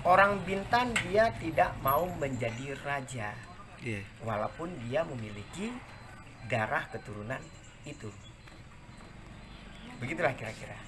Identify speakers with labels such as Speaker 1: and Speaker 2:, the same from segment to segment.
Speaker 1: orang Bintan dia tidak mau menjadi raja,
Speaker 2: Iya.
Speaker 1: walaupun dia memiliki darah keturunan itu. Begitulah kira-kira.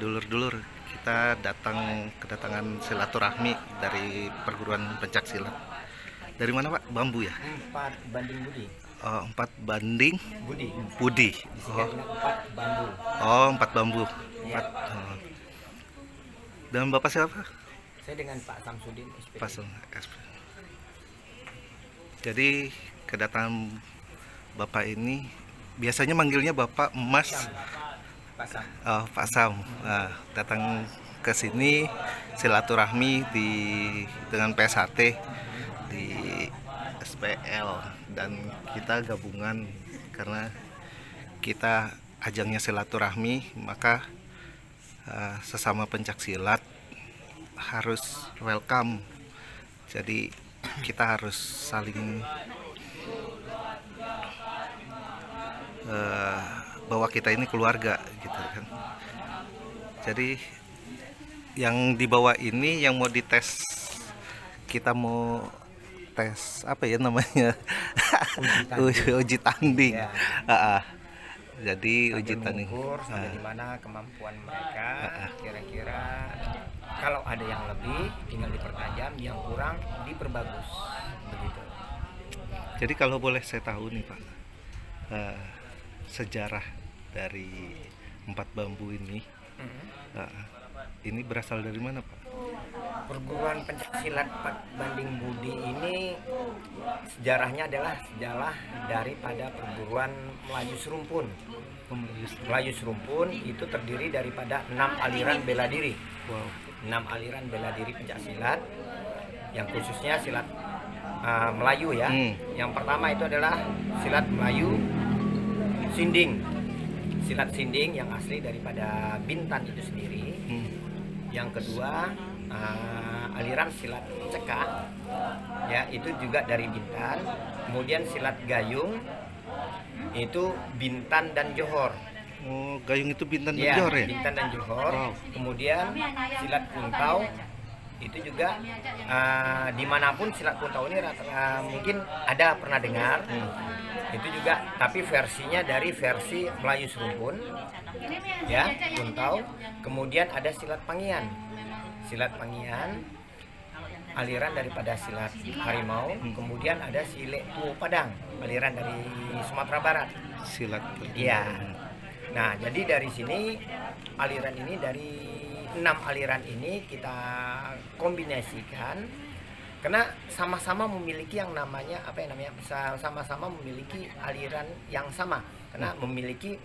Speaker 2: Dulur-dulur, kita kedatangan silaturahmi dari perguruan pencak silat. Dari mana Pak? Bambu ya?
Speaker 1: 4 banding Budi.
Speaker 2: Oh, 4 banding
Speaker 1: Budi.
Speaker 2: Budi.
Speaker 1: Disingkatnya 4 bambu.
Speaker 2: Oh, 4 bambu.
Speaker 1: Iya.
Speaker 2: 4. Oh. Dan Bapak siapa?
Speaker 1: Saya dengan Pak Samsudin SPD.
Speaker 2: Pasung SP. Jadi kedatangan Bapak ini biasanya manggilnya Bapak Mas.
Speaker 1: Sam. Pak Sam.
Speaker 2: Oh, Pak Sam. Nah, datang ke sini silaturahmi dengan PSHT di SPL, dan kita gabungan karena kita ajangnya silaturahmi, maka sesama pencak silat harus welcome. Jadi kita harus saling bahwa kita ini keluarga gitu kan. Jadi yang dibawa ini yang mau dites, kita mau tes apa ya namanya, uji tanding.
Speaker 1: Ya.
Speaker 2: Jadi
Speaker 1: Sambil
Speaker 2: uji tanding
Speaker 1: mengukur sampai di mana kemampuan mereka, kira-kira kalau ada yang lebih tinggal dipertajam, yang kurang diperbagus, begitu.
Speaker 2: Jadi kalau boleh saya tahu nih Pak, sejarah dari 4 bambu ini berasal dari mana Pak?
Speaker 1: Perguruan pencak silat 4 banding Budi ini sejarahnya adalah sejarah daripada perguruan Melayu Serumpun. Melayu Serumpun itu terdiri daripada 6 aliran bela diri.
Speaker 2: Wow.
Speaker 1: 6 aliran bela diri pencak silat, yang khususnya silat Melayu ya. Yang pertama itu adalah silat Melayu Sinding. Silat Sinding yang asli daripada Bintan itu sendiri. Yang kedua aliran silat cekak, ya, itu juga dari Bintan. Kemudian silat gayung itu Bintan dan Johor.
Speaker 2: Oh, gayung itu Bintan dan
Speaker 1: Ya,
Speaker 2: Johor ya?
Speaker 1: Bintan dan Johor.
Speaker 2: Wow.
Speaker 1: Kemudian silat kuntau itu juga dimanapun silat kuntau ini mungkin ada pernah dengar. Itu juga, tapi versinya dari versi Melayu Serumpun, ya, kuntau. Kemudian ada silat Pangian. Silat Pangian aliran daripada silat harimau. Kemudian ada silat Tuo Padang, aliran dari Sumatera Barat.
Speaker 2: Silat.
Speaker 1: Iya. Nah, jadi dari sini aliran ini, dari 6 aliran ini kita kombinasikan karena sama-sama memiliki yang namanya sama-sama memiliki aliran yang sama, karena memiliki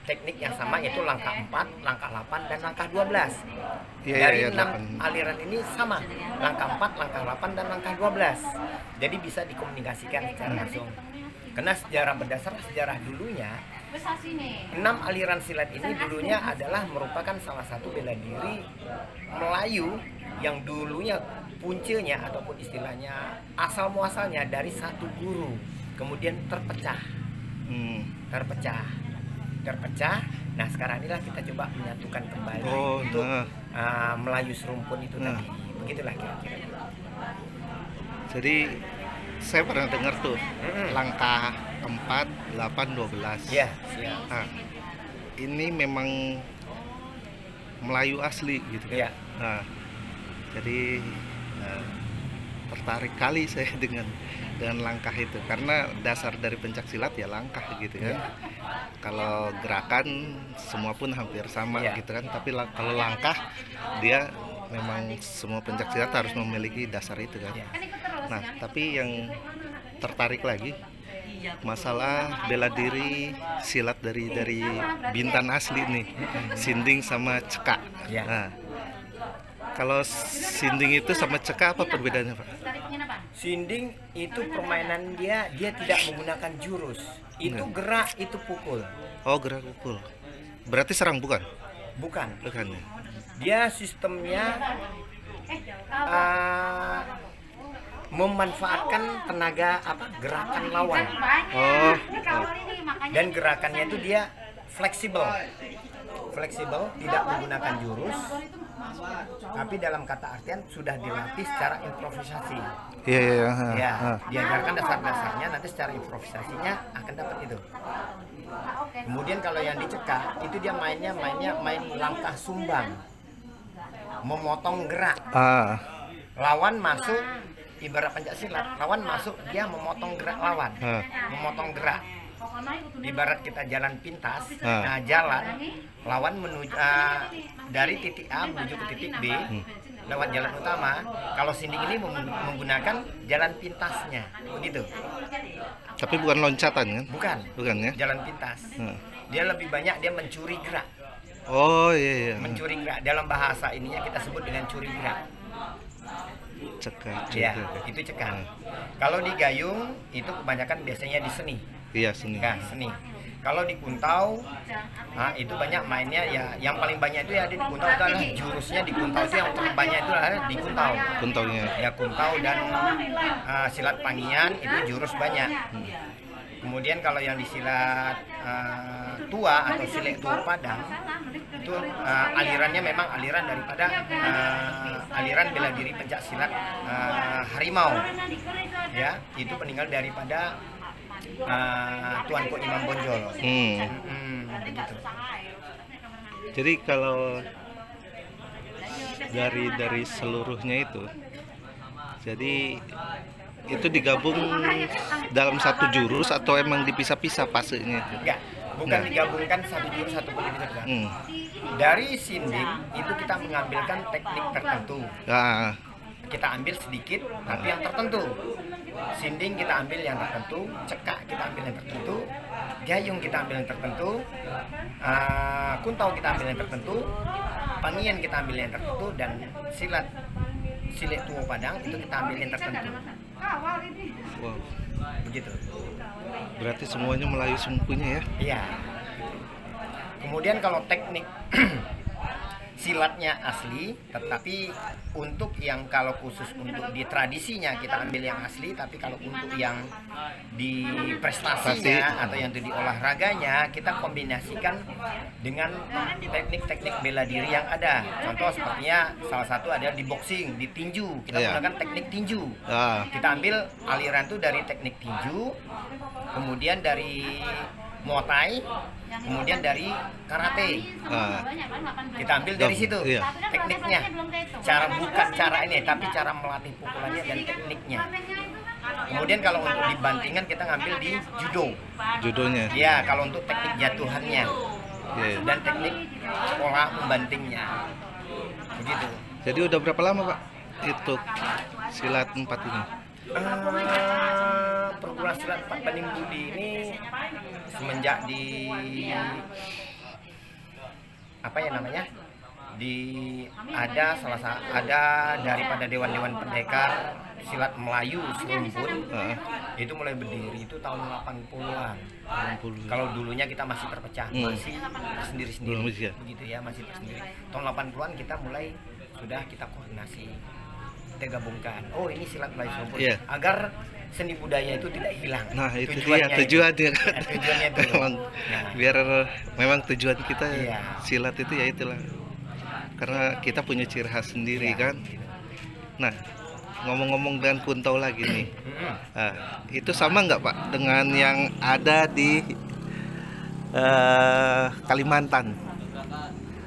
Speaker 1: teknik yang sama, yaitu langkah 4, langkah 8 dan langkah 12. Dari 6 aliran ini sama, langkah 4, langkah 8 dan langkah 12. Jadi bisa dikomunikasikan secara langsung. Karena berdasar sejarah dulunya, 6 aliran silat ini dulunya adalah merupakan salah satu bela diri Melayu yang dulunya puncanya ataupun istilahnya asal muasalnya dari satu guru, kemudian terpecah. Nah, sekarang inilah kita coba menyatukan kembali untuk Melayu Serumpun itu tadi. Begitulah kira-kira.
Speaker 2: Jadi saya pernah dengar tuh langkah 4, 8, 12.
Speaker 1: Ya, siap.
Speaker 2: Nah, ini memang Melayu asli gitu kan.
Speaker 1: Iya.
Speaker 2: Nah, jadi tertarik kali saya dengan langkah itu karena dasar dari pencak silat ya langkah gitu kan.
Speaker 1: Iya.
Speaker 2: Kalau gerakan semua pun hampir sama
Speaker 1: Iya.
Speaker 2: gitu kan, tapi kalau langkah dia memang semua pencak silat harus memiliki dasar itu kan.
Speaker 1: Iya.
Speaker 2: Nah, tapi yang tertarik lagi masalah bela diri silat dari Bintan asli nih, Sinding sama Cekak.
Speaker 1: Iya.
Speaker 2: Nah, kalau Sinding itu sama Cekak apa perbedaannya, Pak?
Speaker 1: Sinding itu permainan dia tidak menggunakan jurus. Itu gerak, itu pukul.
Speaker 2: Oh, gerak pukul. Berarti serang bukan?
Speaker 1: Bukan.
Speaker 2: Bukan ya.
Speaker 1: Dia sistemnya memanfaatkan tenaga gerakan lawan.
Speaker 2: Oh,
Speaker 1: Dan gerakannya itu dia fleksibel, tidak menggunakan jurus, tapi dalam kata artian sudah dilatih secara improvisasi.
Speaker 2: iya iya.
Speaker 1: Ya, diajarkan dasar-dasarnya, nanti secara improvisasinya akan dapat itu. Kemudian kalau yang dicekak itu dia mainnya main langkah sumbang, memotong gerak. Lawan masuk, ibarat pencaksilat, lawan masuk dia memotong gerak lawan, memotong gerak. Ibarat kita jalan pintas, nah jalan lawan menuju dari titik A menuju ke titik B lewat jalan utama. Kalau Sinding ini menggunakan jalan pintasnya, begitu.
Speaker 2: Tapi bukan loncatan kan?
Speaker 1: Bukan
Speaker 2: ya?
Speaker 1: jalan pintas. Dia lebih banyak dia mencuri gerak.
Speaker 2: Oh iya.
Speaker 1: Mencuri gerak, dalam bahasa ininya kita sebut dengan curi gerak.
Speaker 2: Cekak.
Speaker 1: Ya, itu cekak. Kalau di gayung itu kebanyakan biasanya di seni.
Speaker 2: Iya, seni.
Speaker 1: Ya, seni. Kalau di kuntau, itu banyak mainnya ya. Yang paling banyak itu ya di kuntau itu adalah jurusnya di kuntau itu yang terbanyak itu adalah di kuntau.
Speaker 2: Kuntaunya.
Speaker 1: Ya, kuntau dan silat pangian itu jurus banyak. Kemudian kalau yang di silat tua atau silet tua Padang itu alirannya memang aliran daripada aliran bela diri pencak silat harimau. Ya, itu peninggal daripada Tuanku Imam Bonjol. Begitu.
Speaker 2: Jadi kalau dari seluruhnya itu, jadi itu digabung dalam satu jurus atau emang dipisah-pisah fasenya?
Speaker 1: Enggak, bukan digabungkan satu jurus satu pun dipisahkan. Dari Sinding itu kita mengambilkan teknik tertentu. Kita ambil sedikit tapi yang tertentu. Sinding kita ambil yang tertentu, cekak kita ambil yang tertentu, gayung kita ambil yang tertentu, kuntau kita ambil yang tertentu, pangian kita ambil yang tertentu, dan silet tua Padang itu kita ambil yang tertentu.
Speaker 2: Wow.
Speaker 1: Begitu.
Speaker 2: Berarti semuanya Melayu sempunya ya?
Speaker 1: Iya. Kemudian kalau teknik silatnya asli, tetapi untuk yang kalau khusus untuk di tradisinya kita ambil yang asli, tapi kalau untuk yang di prestasinya atau yang di olahraganya kita kombinasikan dengan teknik-teknik bela diri yang ada. Contoh sepertinya salah satu ada di boxing, di tinju, kita menggunakan teknik tinju. Kita ambil aliran itu dari teknik tinju, kemudian dari Muay Thai, kemudian dari karate. Kita ambil dari situ tekniknya. Bukan cara ini, tapi cara melatih pukulannya dan tekniknya. Kemudian kalau untuk dibantingan kita ngambil di judo.
Speaker 2: Judonya.
Speaker 1: Ya, kalau untuk teknik jatuhannya dan teknik pola membantingnya. Begitu.
Speaker 2: Jadi udah berapa lama, Pak, itu silat 4 ini?
Speaker 1: Perguruan silat 4 Banding Budi ini semenjak ada daripada dewan-dewan pendekar silat Melayu Serumpun, itu mulai berdiri itu tahun 80-an. Kalau dulunya kita masih terpecah, masih sendiri-sendiri, begitu ya, masih tersendiri. Tahun 80-an kita mulai kita koordinasi, kita gabungkan. Oh, ini silat Melayu Serumpun, agar seni budaya itu tidak hilang.
Speaker 2: Nah, itu dia tujuannya kan.
Speaker 1: Tujuannya itu.
Speaker 2: Biar memang tujuan kita silat itu ya itulah. Karena kita punya ciri khas sendiri kan. Nah, ngomong-ngomong dengan kuntau lagi nih. Itu sama nggak, Pak, dengan yang ada di Kalimantan.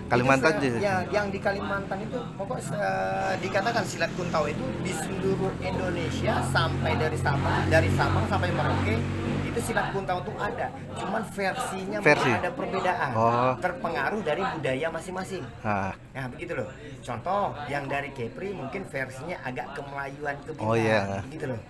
Speaker 2: Kalimantan
Speaker 1: Itu
Speaker 2: juga.
Speaker 1: ya, yang di Kalimantan itu pokok dikatakan silat kuntau itu di seluruh Indonesia sampai dari Sabang sampai Merauke itu silat kuntau itu ada. Cuman versinya mungkin
Speaker 2: Versi?
Speaker 1: ada perbedaan.
Speaker 2: Oh.
Speaker 1: Terpengaruh dari budaya masing-masing.
Speaker 2: Ah,
Speaker 1: Nah, begitu loh. Contoh yang dari Kepri mungkin versinya agak kemelayuan ke Bintang.
Speaker 2: Oh, iya.
Speaker 1: Begitu loh.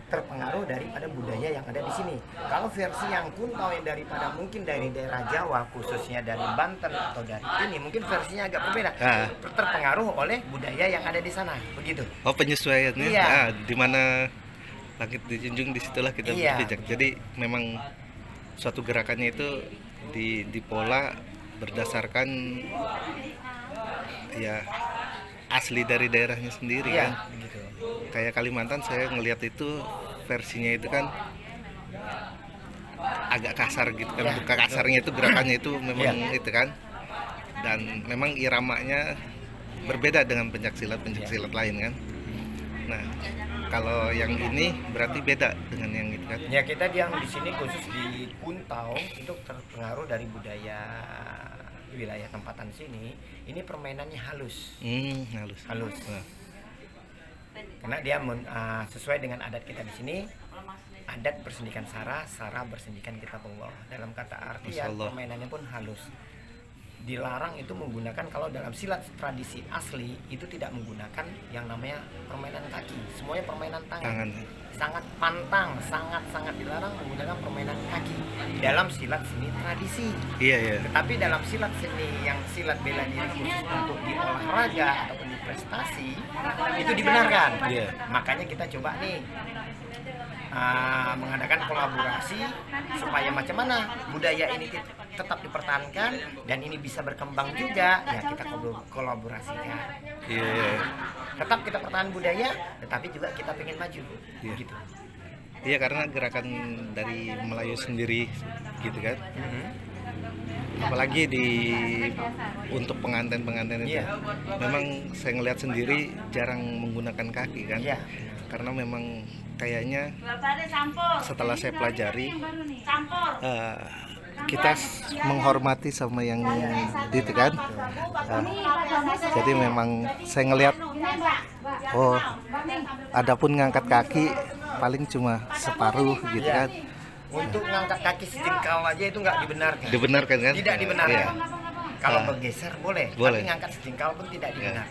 Speaker 1: Terpengaruh daripada budaya yang ada di sini. Kalau versi yang kuntau yang daripada mungkin dari daerah Jawa, khususnya dari Banten atau dari ini, mungkin versinya agak berbeda.
Speaker 2: Ah.
Speaker 1: Terpengaruh oleh budaya yang ada di sana, begitu.
Speaker 2: oh penyesuaiannya.
Speaker 1: Iya.
Speaker 2: Di mana langit dijunjung disitulah kita
Speaker 1: Iya.
Speaker 2: berpijak. Jadi memang suatu gerakannya itu dipola berdasarkan ya asli dari daerahnya sendiri
Speaker 1: Iya,
Speaker 2: kan.
Speaker 1: begitu.
Speaker 2: Kayak Kalimantan saya ngelihat itu versinya itu kan agak kasar gitu kan.
Speaker 1: Ya,
Speaker 2: Bukan kasarnya itu gerakannya itu memang
Speaker 1: Ya.
Speaker 2: itu kan. Dan memang iramanya berbeda dengan pencaksilat lain kan. Nah, kalau yang ini berarti beda dengan yang itu kan.
Speaker 1: Ya, kita yang di sini khusus di Kuntau itu terpengaruh dari budaya wilayah tempatan sini. Ini permainannya halus.
Speaker 2: Halus.
Speaker 1: Halus.
Speaker 2: Nah,
Speaker 1: Karena dia sesuai dengan adat kita di sini. Adat bersendikan Sara, Sara bersendikan Kitabullah. Dalam kata arti ya
Speaker 2: Masya Allah.
Speaker 1: permainannya pun halus. Dilarang itu menggunakan, kalau dalam silat tradisi asli itu tidak menggunakan yang namanya permainan kaki. Semuanya permainan tangan. Sangat pantang, sangat dilarang menggunakan permainan kaki dalam silat seni tradisi.
Speaker 2: Iya, iya.
Speaker 1: Tetapi dalam silat seni yang silat bela diri khusus untuk di olahraga ataupun di prestasi itu dibenarkan.
Speaker 2: Iya.
Speaker 1: Makanya kita coba nih mengadakan kolaborasi supaya macam mana budaya ini tetap dipertahankan dan ini bisa berkembang juga. Ya kita kolaborasikan.
Speaker 2: Iya, iya.
Speaker 1: Tetap kita pertahankan budaya, tetapi juga kita pengen maju.
Speaker 2: Iya.
Speaker 1: Gitu.
Speaker 2: Iya, karena gerakan dari Melayu sendiri gitu kan. Apalagi untuk pengantin itu,
Speaker 1: Iya.
Speaker 2: memang saya ngelihat sendiri jarang menggunakan kaki kan.
Speaker 1: Iya.
Speaker 2: Karena memang kayaknya setelah saya pelajari, kita menghormati sama yang itu kan. Jadi memang saya ngelihat, oh, adapun ngangkat kaki paling cuma separuh gitu
Speaker 1: Iya.
Speaker 2: kan.
Speaker 1: Untuk ngangkat kaki sejengkal aja itu nggak dibenarkan.
Speaker 2: Dibenarkan kan?
Speaker 1: Tidak dibenarkan.
Speaker 2: Iya.
Speaker 1: Kalau
Speaker 2: Ah.
Speaker 1: bergeser boleh,
Speaker 2: Boleh.
Speaker 1: tapi ngangkat sejengkal pun tidak
Speaker 2: Iya.
Speaker 1: dibenarkan.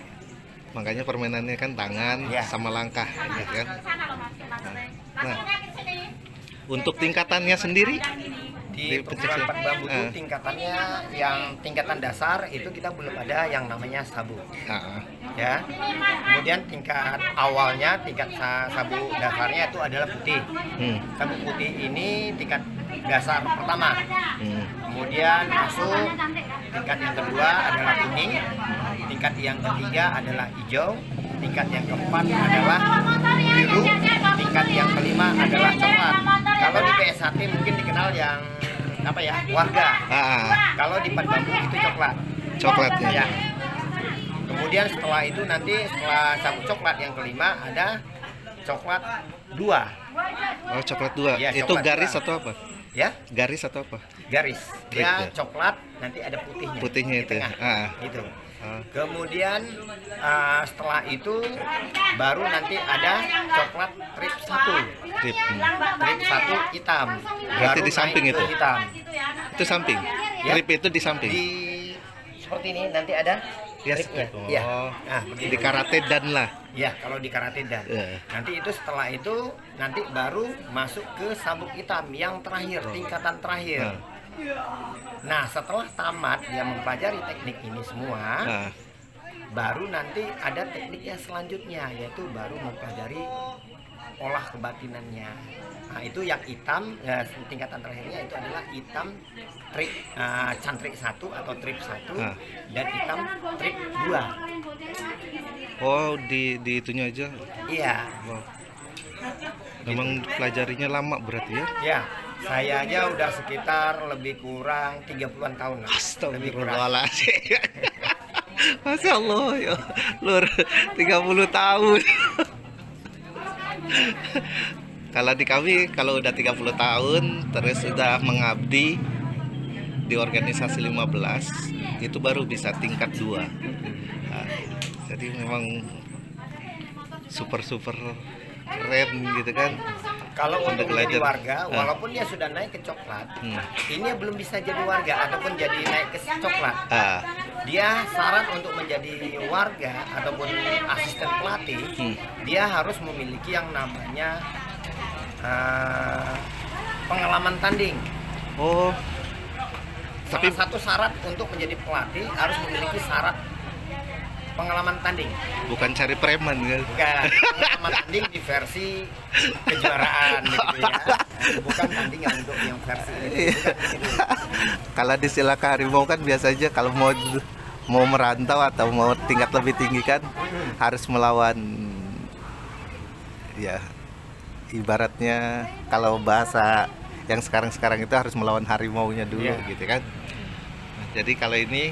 Speaker 2: Makanya permainannya kan tangan
Speaker 1: Iya.
Speaker 2: sama langkah gitu kan. Nah, untuk tingkatannya sendiri
Speaker 1: Di perguruan empat bambu itu tingkatannya yang tingkatan dasar itu kita belum ada yang namanya sabu. Ya. Kemudian tingkat awalnya tingkat sabu dasarnya itu adalah putih. Sabu putih ini tingkat dasar pertama. Kemudian masuk tingkat yang kedua adalah kuning, tingkat yang ketiga adalah hijau, tingkat yang keempat adalah biru, tingkat yang kelima adalah coklat. Kalau di PSHT mungkin dikenal yang apa ya, warga. Kalau di Empat Bambu itu coklat.
Speaker 2: Coklatnya.
Speaker 1: Ya. Kemudian setelah itu nanti setelah sabu coklat yang kelima ada coklat 2.
Speaker 2: Oh, coklat 2.
Speaker 1: Iya,
Speaker 2: Itu
Speaker 1: coklat
Speaker 2: garis
Speaker 1: 2.
Speaker 2: atau apa?
Speaker 1: Ya,
Speaker 2: Garis atau apa?
Speaker 1: garis. Dia
Speaker 2: Gitu.
Speaker 1: coklat, nanti ada putihnya.
Speaker 2: Putihnya
Speaker 1: di
Speaker 2: itu.
Speaker 1: tengah. Gitu.
Speaker 2: Ah.
Speaker 1: Kemudian setelah itu baru nanti ada coklat trip 1.
Speaker 2: Trip.
Speaker 1: Trip 1 hitam.
Speaker 2: Berarti
Speaker 1: Baru
Speaker 2: di samping
Speaker 1: naik ke
Speaker 2: itu?
Speaker 1: hitam.
Speaker 2: Itu samping.
Speaker 1: Ya.
Speaker 2: Trip itu di samping.
Speaker 1: Di seperti ini nanti ada
Speaker 2: Yes.
Speaker 1: tripnya.
Speaker 2: Oh.
Speaker 1: Ya. Nah, begitu.
Speaker 2: Di karate dan lah.
Speaker 1: Ya, kalau di karate dan.
Speaker 2: Iya.
Speaker 1: Nanti itu setelah itu nanti baru masuk ke sabuk hitam yang terakhir, tingkatan terakhir. Nah, setelah tamat dia mempelajari teknik ini semua,
Speaker 2: Nah,
Speaker 1: baru nanti ada teknik yang selanjutnya, yaitu baru mempelajari olah kebatinannya. Nah, itu yang hitam, tingkatan terakhirnya itu adalah hitam trik cantrik 1 atau trip 1
Speaker 2: Nah.
Speaker 1: dan hitam trip 2.
Speaker 2: oh di itunya aja.
Speaker 1: Iya.
Speaker 2: Wow. Memang pelajarinya lama berarti ya?
Speaker 1: Ya, saya aja udah sekitar lebih kurang 30-an tahun lah. Lebih kurang.
Speaker 2: Astagfirullahaladzim. Masya Allah ya, Lur, 30 tahun. Kalau di kami, kalau udah 30 tahun terus sudah mengabdi, di organisasi 15 itu baru bisa tingkat 2. Nah, jadi memang super keren gitu kan.
Speaker 1: Kalau untuk menjadi
Speaker 2: Belajar.
Speaker 1: warga, walaupun dia sudah naik ke coklat, ini belum bisa jadi warga ataupun jadi naik ke coklat.
Speaker 2: Ah,
Speaker 1: Dia syarat untuk menjadi warga ataupun asisten pelatih, dia harus memiliki yang namanya pengalaman tanding.
Speaker 2: oh,
Speaker 1: Salah satu syarat untuk menjadi pelatih harus memiliki syarat pengalaman tanding.
Speaker 2: bukan cari preman kan.
Speaker 1: Bukan pengalaman tanding di versi kejuaraan gitu ya. Bukan tanding yang untuk yang versi ini. Bukan gitu.
Speaker 2: Kalau di Silaka Harimau kan biasanya kalau mau merantau atau mau tingkat lebih tinggi kan harus melawan, ya ibaratnya kalau bahasa yang sekarang itu harus melawan harimaunya dulu gitu kan. Nah, jadi kalau ini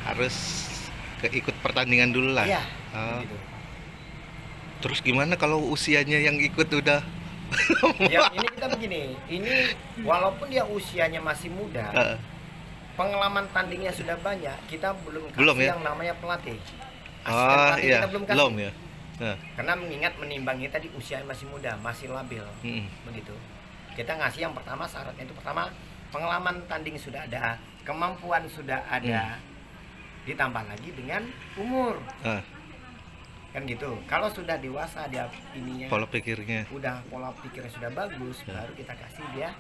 Speaker 2: harus ikut pertandingan dulu lah.
Speaker 1: Iya.
Speaker 2: Oh.
Speaker 1: Gitu.
Speaker 2: Terus gimana kalau usianya yang ikut udah
Speaker 1: Ya ini kita begini, ini walaupun dia usianya masih muda, pengalaman tandingnya sudah banyak, kita belum kasih
Speaker 2: Ya?
Speaker 1: yang namanya pelatih.
Speaker 2: Oh
Speaker 1: Asisten pelatih
Speaker 2: iya,
Speaker 1: kita belum kasih.
Speaker 2: belum ya.
Speaker 1: Karena mengingat menimbangnya tadi usianya masih muda, masih labil, begitu. Kita ngasih yang pertama syaratnya itu pertama pengalaman tanding sudah ada, kemampuan sudah ada, ditambah lagi dengan umur, kan gitu. Kalau sudah dewasa dia ininya,
Speaker 2: Pola pikirnya.
Speaker 1: udah pola pikirnya sudah bagus, baru kita kasih dia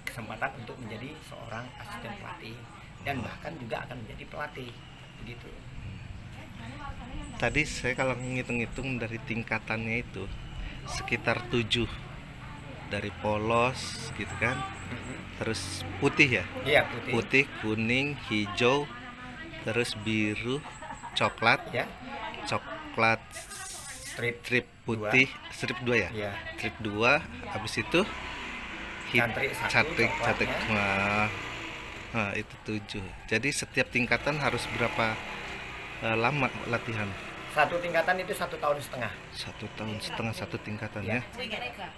Speaker 1: kesempatan untuk menjadi seorang asisten pelatih dan bahkan juga akan menjadi pelatih, begitu.
Speaker 2: Tadi saya kalau ngitung-ngitung dari tingkatannya itu sekitar 7, dari polos gitu kan, terus putih ya,
Speaker 1: Iya, putih.
Speaker 2: putih, kuning, hijau, terus biru, coklat,
Speaker 1: Ya,
Speaker 2: coklat strip putih, strip 2 ya,
Speaker 1: Iya.
Speaker 2: strip 2, habis itu
Speaker 1: Cantrik satu,
Speaker 2: cantik
Speaker 1: coklatnya.
Speaker 2: nah itu 7. Jadi setiap tingkatan harus berapa lama latihan?
Speaker 1: Satu tingkatan itu 1,5 tahun.
Speaker 2: 1,5 tahun satu tingkatan
Speaker 1: Ya.
Speaker 2: ya.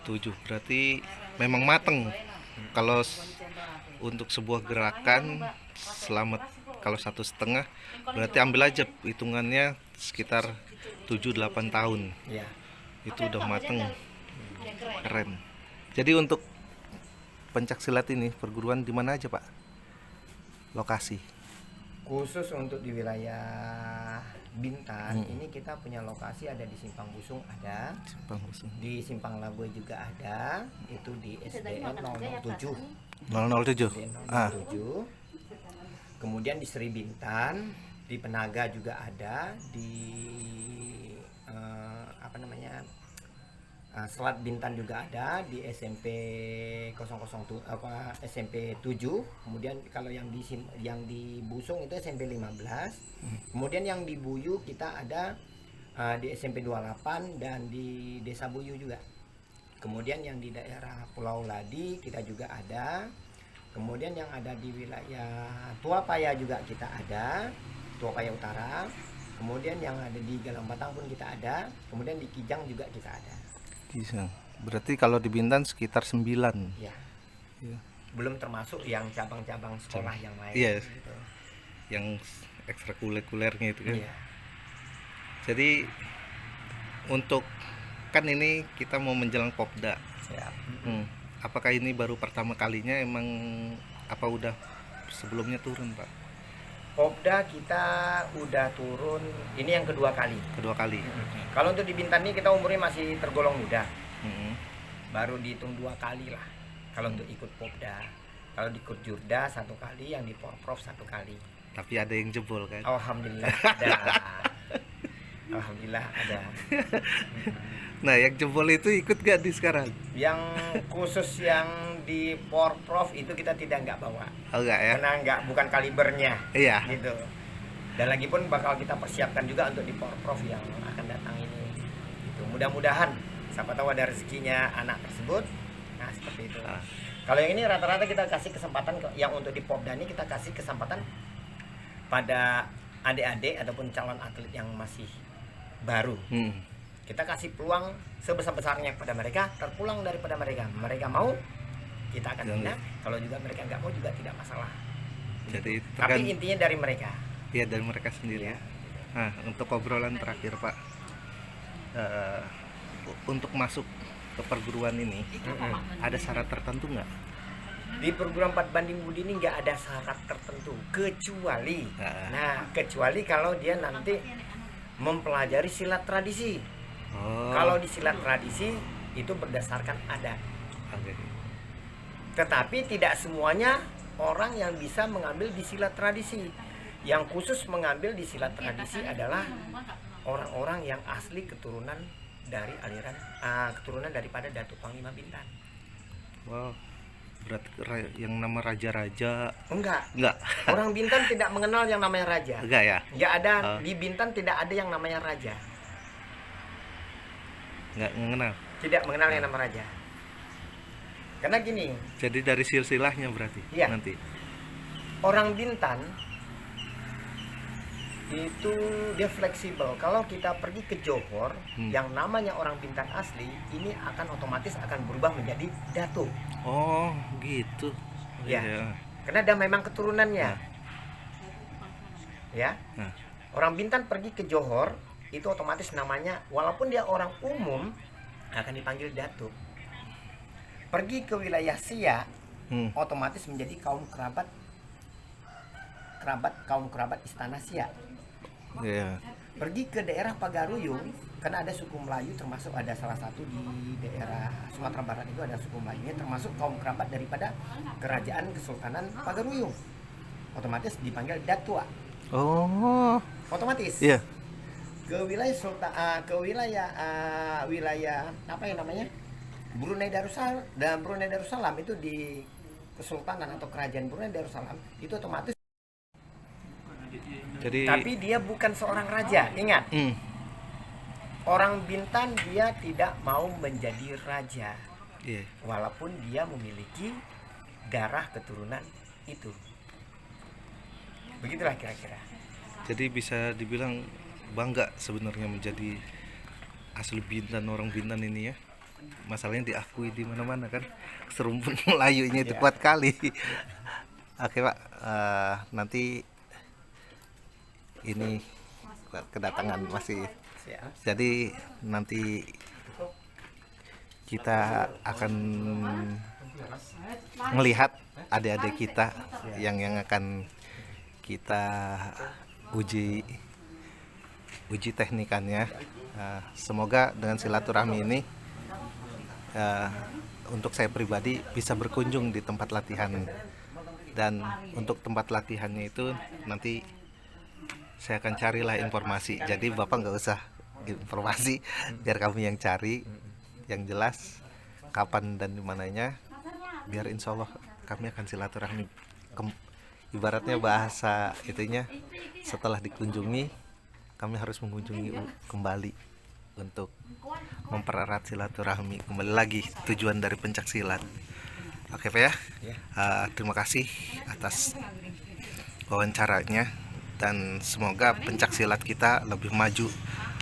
Speaker 2: 7 berarti memang mateng. Kalau untuk sebuah gerakan selama, kalau 1,5 berarti ambil aja hitungannya sekitar 7-8 tahun.
Speaker 1: Ya.
Speaker 2: Itu udah mateng. Keren. Jadi untuk pencaksilat ini perguruan di mana aja, Pak? Lokasi.
Speaker 1: Khusus untuk di wilayah Bintan, ini kita punya lokasi ada di Simpang Busung ada,
Speaker 2: Simpang Busung.
Speaker 1: di Simpang Laboy juga ada, itu di SDN 007.
Speaker 2: 007.
Speaker 1: SDN
Speaker 2: Ah,
Speaker 1: 007. Kemudian di Sri Bintan, di Penaga juga ada, di Selat Bintan juga ada, di SMP 007 SMP 7. Kemudian kalau yang di Busung itu SMP 15. Kemudian yang di Buyu kita ada di SMP 28 dan di Desa Buyu juga. Kemudian yang di daerah Pulau Ladi kita juga ada. Kemudian yang ada di wilayah Tuapaya juga kita ada, Tuapaya Utara. Kemudian yang ada di Galang Batang pun kita ada. Kemudian di Kijang juga kita ada.
Speaker 2: Kijang. Berarti kalau di Bintan sekitar 9.
Speaker 1: Ya.
Speaker 2: Ya.
Speaker 1: Belum termasuk yang cabang-cabang sekolah yang lain.
Speaker 2: Iya.
Speaker 1: Gitu.
Speaker 2: Yang ekstrakurikulernya itu kan.
Speaker 1: Iya.
Speaker 2: Jadi untuk kan ini kita mau menjelang Popda.
Speaker 1: Ya.
Speaker 2: Apakah ini baru pertama kalinya, emang apa udah sebelumnya turun, Pak?
Speaker 1: Popda kita udah turun, ini yang kedua kali.
Speaker 2: Kedua kali.
Speaker 1: Kalau untuk di Bintan ini kita umurnya masih tergolong muda.
Speaker 2: Mm-mm.
Speaker 1: Baru dihitung 2 kali lah kalau untuk ikut Popda. Kalau di ikut Jurda 1 kali, yang di Porprov 1 kali.
Speaker 2: Tapi ada yang jebol kan?
Speaker 1: Alhamdulillah ada. Alhamdulillah ada.
Speaker 2: Nah, yang jebol itu ikut gak di sekarang?
Speaker 1: Yang khusus yang di Porprov itu kita nggak bawa.
Speaker 2: Oh enggak ya?
Speaker 1: Karena bukan kalibernya.
Speaker 2: Iya.
Speaker 1: Gitu. Dan lagi pun bakal kita persiapkan juga untuk di Porprov yang akan datang ini. Gitu. Mudah-mudahan siapa tahu ada rezekinya anak tersebut. Nah, seperti itu. Kalau yang ini rata-rata kita kasih kesempatan, yang untuk di Popda ini kita kasih kesempatan pada adik-adik ataupun calon atlet yang masih baru. Kita kasih peluang sebesar-besarnya kepada mereka, terpulang daripada mereka. Mereka mau, kita akan
Speaker 2: Yang-
Speaker 1: bina. Kalau juga mereka nggak mau juga tidak masalah.
Speaker 2: Jadi
Speaker 1: Tapi intinya dari mereka.
Speaker 2: ya dari mereka sendiri.
Speaker 1: Iya.
Speaker 2: Nah, untuk obrolan terakhir Pak, eh, untuk masuk ke perguruan ini ada syarat tertentu nggak?
Speaker 1: Di perguruan 4 banding budi ini nggak ada syarat tertentu kecuali kecuali kalau dia nanti mempelajari silat tradisi.
Speaker 2: Oh,
Speaker 1: Kalau di silat tradisi itu berdasarkan adat.
Speaker 2: oke.
Speaker 1: Tetapi tidak semuanya orang yang bisa mengambil di silat tradisi. Yang khusus mengambil di silat tradisi adalah orang-orang yang asli keturunan dari aliran keturunan daripada Datuk Panglima Bintan.
Speaker 2: Wow, berarti yang nama raja-raja
Speaker 1: Enggak.
Speaker 2: enggak?
Speaker 1: Orang Bintan tidak mengenal yang namanya raja.
Speaker 2: Enggak ya?
Speaker 1: Enggak ada
Speaker 2: Oh.
Speaker 1: di Bintan, tidak ada yang namanya raja.
Speaker 2: Enggak mengenal.
Speaker 1: Tidak mengenal yang namanya raja. Karena gini,
Speaker 2: Jadi dari silsilahnya berarti
Speaker 1: Iya.
Speaker 2: nanti.
Speaker 1: orang Bintan itu dia fleksibel. Kalau kita pergi ke Johor, yang namanya orang Bintan asli, ini akan otomatis akan berubah menjadi Datuk.
Speaker 2: Oh, gitu.
Speaker 1: Ya.
Speaker 2: Iya.
Speaker 1: Karena dia memang keturunannya. Ya.
Speaker 2: Nah.
Speaker 1: Orang Bintan pergi ke Johor, itu otomatis namanya, walaupun dia orang umum, akan dipanggil Datuk. Pergi ke wilayah Siak, otomatis menjadi kaum kerabat Istana Siak.
Speaker 2: Iya.
Speaker 1: Pergi ke daerah Pagaruyung, karena ada suku Melayu, termasuk ada salah satu di daerah Sumatera Barat itu ada suku Melayunya, termasuk kaum kerabat daripada kerajaan Kesultanan Pagaruyung. Otomatis dipanggil Datua.
Speaker 2: Oh,
Speaker 1: Otomatis.
Speaker 2: iya.
Speaker 1: Ke wilayah wilayah apa yang namanya? Brunei Darussalam, dan Brunei Darussalam itu di Kesultanan atau Kerajaan Brunei Darussalam itu otomatis.
Speaker 2: Jadi
Speaker 1: Tapi dia bukan seorang raja, ingat. Orang Bintan dia tidak mau menjadi raja,
Speaker 2: iya.
Speaker 1: walaupun dia memiliki darah keturunan itu. Begitulah kira-kira.
Speaker 2: Jadi bisa dibilang bangga sebenarnya menjadi asli Bintan, orang Bintan ini ya. Masalahnya diakui di mana-mana kan. Serumpun Melayunya itu
Speaker 1: Ya.
Speaker 2: kuat kali. Oke Pak, nanti ini kedatangan masih.
Speaker 1: Siap.
Speaker 2: Jadi nanti kita akan melihat adik-adik kita yang akan kita uji teknikannya. Semoga dengan silaturahmi ini untuk saya pribadi bisa berkunjung di tempat latihan, dan untuk tempat latihannya itu nanti saya akan carilah informasi. Jadi Bapak nggak usah informasi, biar kami yang cari. Yang jelas kapan dan dimananya, biar insya Allah kami akan silaturahmi. Ibaratnya bahasa itunya, setelah dikunjungi kami harus mengunjungi kembali untuk mempererat silaturahmi. Kembali lagi tujuan dari pencak silat. Oke Pak ya. Terima kasih atas wawancaranya, dan semoga pencak silat kita lebih maju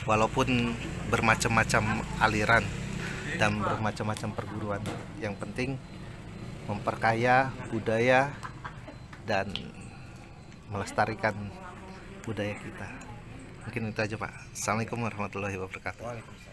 Speaker 2: walaupun bermacam-macam aliran dan bermacam-macam perguruan. Yang penting memperkaya budaya dan melestarikan budaya kita. Mungkin itu aja Pak. Assalamualaikum warahmatullahi wabarakatuh.
Speaker 1: Waalaikumsalam.